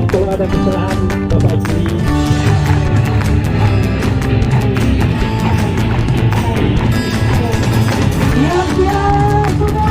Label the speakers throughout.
Speaker 1: maklum kalau ada kesalahan Bapak Juri. Siap-siap semua.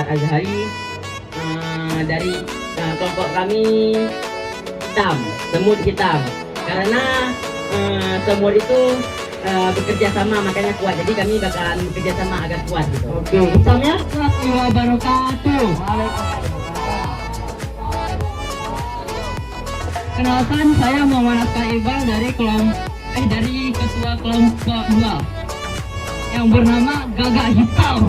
Speaker 2: Azhari dari kelompok kami hitam, semut hitam, karena semut itu bekerja sama makanya kuat, jadi kami bakalan bekerja sama agar kuat gitu.
Speaker 1: Oke, hitamnya Assalamualaikum wabarakatuh.
Speaker 3: Kenalkan, saya Muhammad Atta Iqbal dari ketua kelompok 2 yang bernama Gagak Hitam.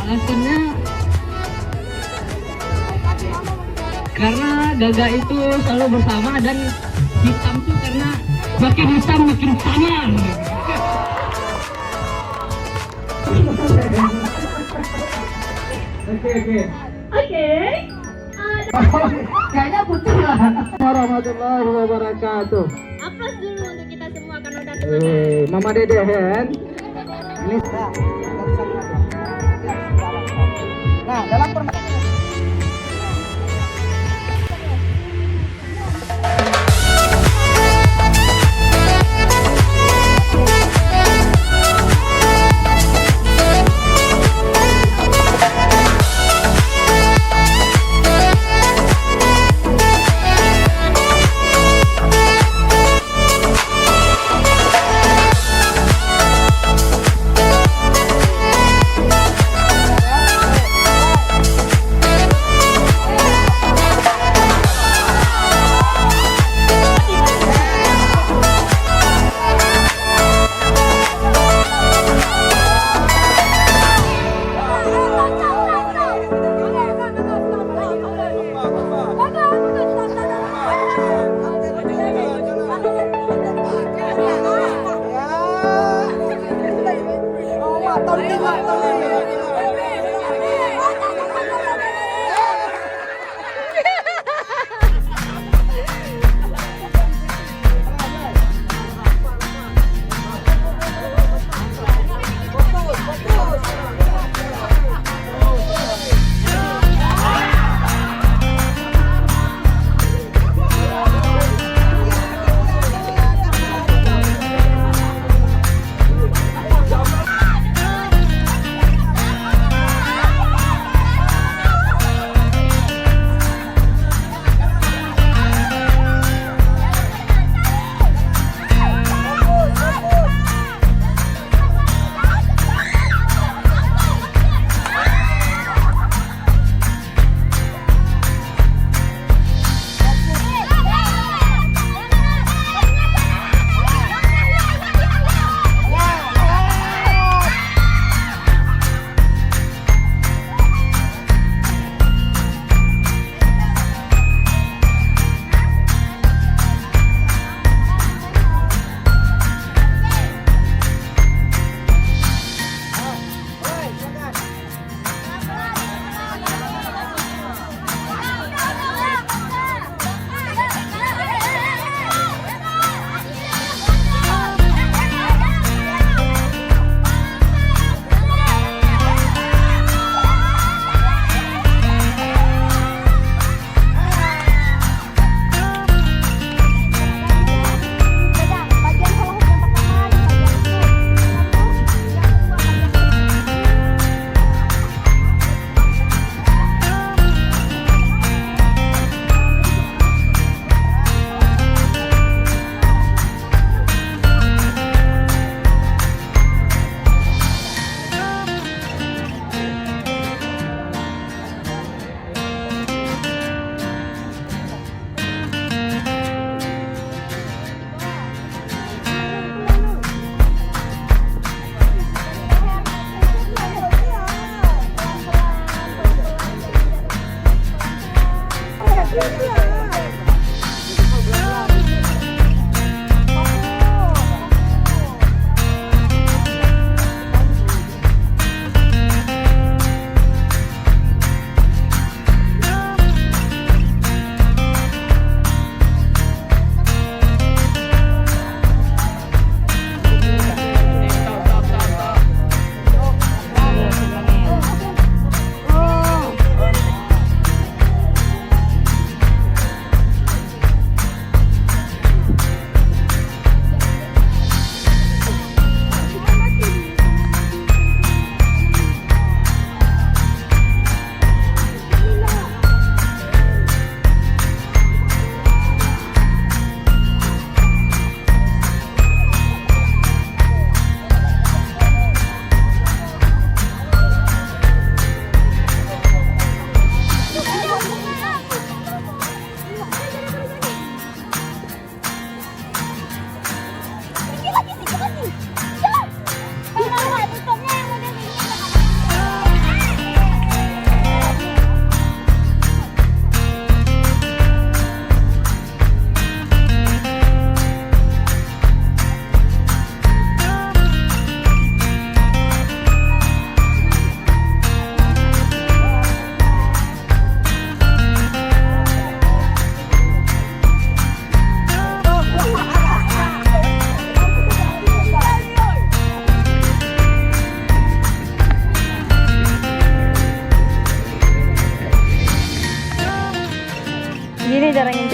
Speaker 3: Alasannya karena gagak itu selalu bersama, dan hitam tuh karena makin hitam makin samar.
Speaker 1: Oke. Kayaknya putih lah. Warahmatullahi wabarakatuh.
Speaker 4: Aplaus dulu untuk kita semua karena udah semangat.
Speaker 1: Mama Dede Hen. Ini nah, dalam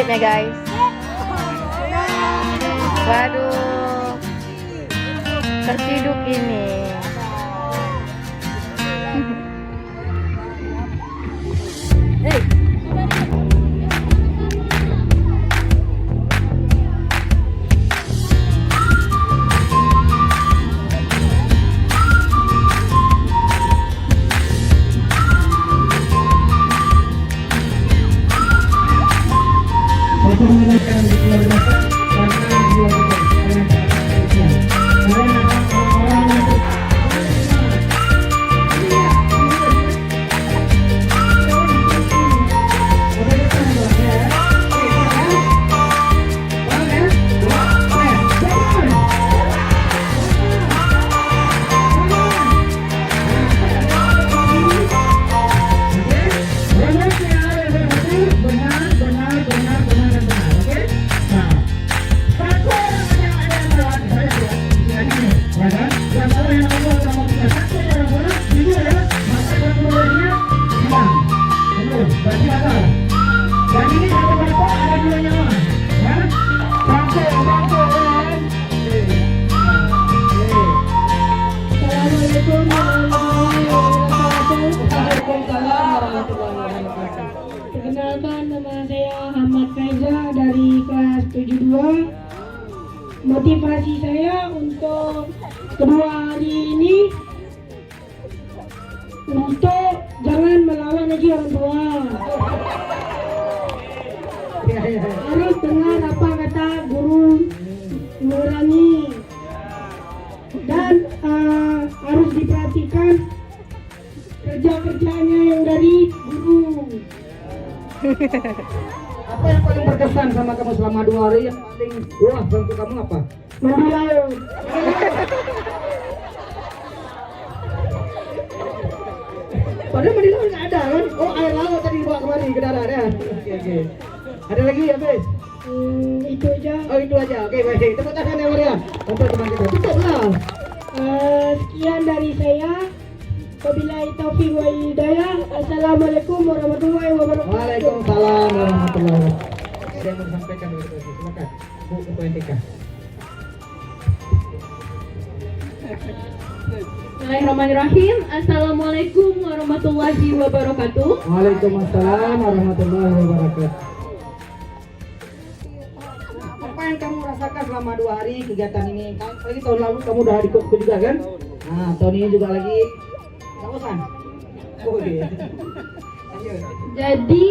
Speaker 5: nasibnya guys. Waduh, terciduk ini.
Speaker 6: Perkenalkan, nama saya Ahmad Faiza dari kelas 72. Motivasi saya untuk kedua hari ini untuk jangan melawan lagi orang tua. Harus dengar apa kata guru, mengurangi dan harus diperhatikan kerja-kerjanya yang dari guru.
Speaker 1: Apa yang paling berkesan sama kamu selama 2 hari yang paling wah bantu kamu apa?
Speaker 6: Mandi laut.
Speaker 1: Padahal mandi laut nggak ada kan? Oh air laut tadi dibawa kemari ke darat ya? Oke. Ada lagi ya Bes?
Speaker 6: Itu aja.
Speaker 1: Oh itu aja, oke baik. Tepuk tangan ya Maria untuk teman kita. Tutup lah.
Speaker 6: Sekian dari saya. Wabillahi taufiq wal hidayah. Assalamualaikum warahmatullahi wabarakatuh.
Speaker 1: Waalaikumsalam warahmatullahi wabarakatuh. Ada yang mau disampaikan dari Bes? Silakan Bu Ketua NTK.
Speaker 4: Bismillahirrahmanirrahim. Assalamualaikum warahmatullahi wabarakatuh.
Speaker 1: Waalaikumsalam warahmatullahi wabarakatuh. Apa yang kamu rasakan selama 2 hari kegiatan ini? Lagi tahun lalu kamu udah ikut juga kan? Nah tahun ini juga lagi. Nggak bosan? Oh iya.
Speaker 4: Jadi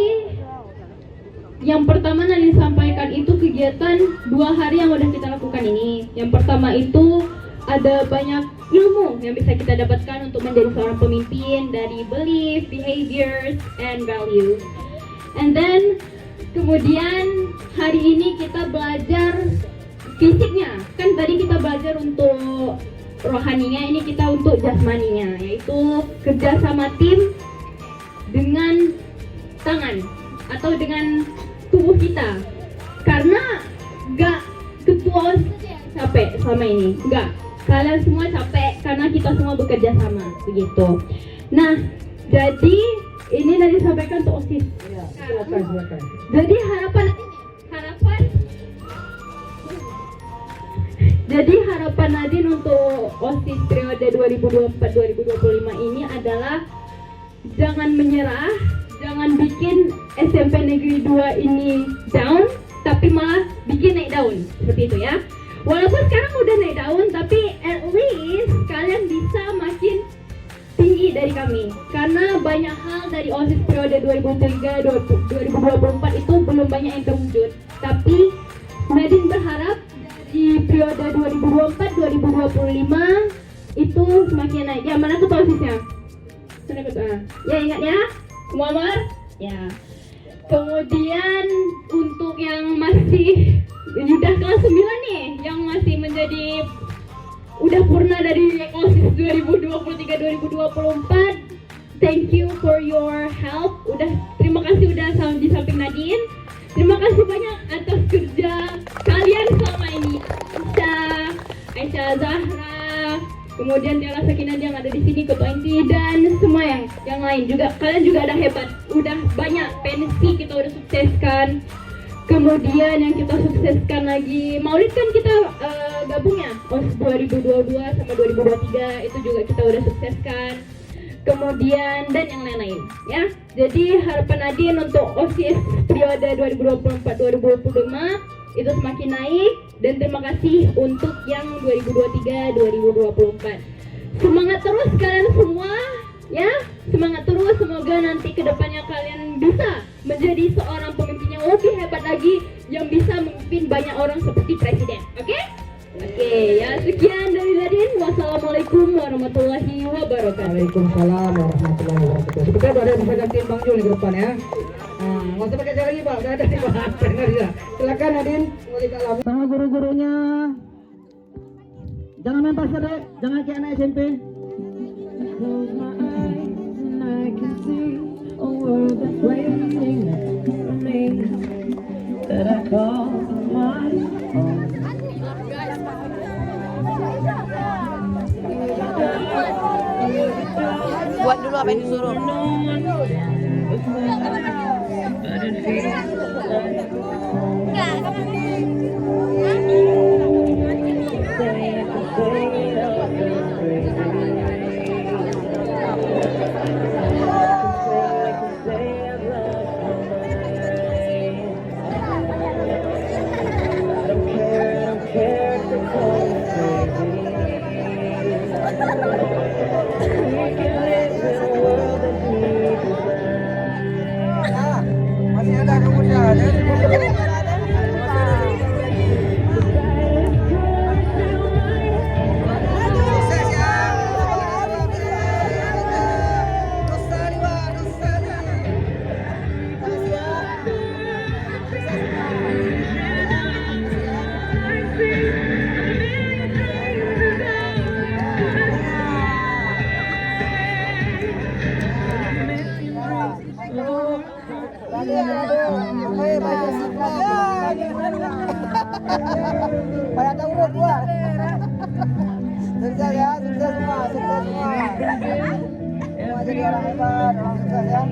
Speaker 4: yang pertama yang disampaikan itu kegiatan 2 hari yang udah kita lakukan ini. Yang pertama itu ada banyak ilmu yang bisa kita dapatkan untuk menjadi seorang pemimpin dari belief, behaviors, and values. And then kemudian hari ini kita belajar fisiknya. Kan tadi kita belajar untuk rohaninya, ini kita untuk jasmaninya, yaitu kerja sama tim dengan tangan atau dengan tubuh kita. Karena gak ketua capek selama ini, enggak. Kalian semua capek karena kita semua bekerja sama, begitu. Nah, jadi ini dari disampaikan untuk OSIS.
Speaker 1: Ya, silakan.
Speaker 4: Jadi harapan Nadine untuk OSIS periode 2024-2025 ini adalah jangan menyerah, jangan bikin SMP Negeri 2 ini down, tapi malah bikin naik daun, seperti itu ya. Walaupun sekarang udah naik daun, tapi at least kalian bisa makin tinggi dari kami. Karena banyak hal dari OSIS periode 2023-2024 itu belum banyak yang terwujud. Tapi Nadine berharap di periode 2024-2025 itu semakin naik. Ya, mana ketua OSISnya? Mana ketua? Ya, ingat ya? Muammar? Ya. Kemudian untuk yang masih udah kelas 9 nih, yang masih menjadi udah purna dari OSIS 2023-2024, thank you for your help. Terima kasih udah di samping Nadine. Terima kasih banyak atas kerja kalian selama ini. Aisyah Zahra, kemudian Tiara Sakinah yang ada di sini, Ketua Inti, dan semua yang lain juga. Kalian juga ada hebat, udah banyak pensi kita udah sukseskan. Kemudian yang kita sukseskan lagi, Maulid kan kita gabung ya, OS 2022 sama 2023 itu juga kita udah sukseskan. Kemudian dan yang lain-lain ya. Jadi harapan Nadine untuk OSIS periode 2024-2025 itu semakin naik, dan terima kasih untuk yang 2023-2024. Semangat terus kalian semua ya, semangat terus, semoga nanti kedepannya kalian bisa menjadi seorang pemimpin yang lebih hebat lagi, yang bisa memimpin banyak orang seperti presiden. Oke? Oke, ya sekian dari Nadine. Wassalamualaikum warahmatullahi wabarakatuh.
Speaker 1: Waalaikumsalam warahmatullahi wabarakatuh. Seperti ada yang bisa gantiin Bang Jul di depan ya. Nggak usah pakai cara lagi Pak, udah ada di Pak. Silakan Nadine, mulai kalam. Sama guru-gurunya. Jangan main pasar deh, jangan kayak anak SMP.
Speaker 5: Buat dulu apa yang disuruh.
Speaker 1: Masih ada kemudian. Pada urut gua. Sukses ya, sukses semua, sukses semua. Semua jadi orang hebat, orang sukses ya.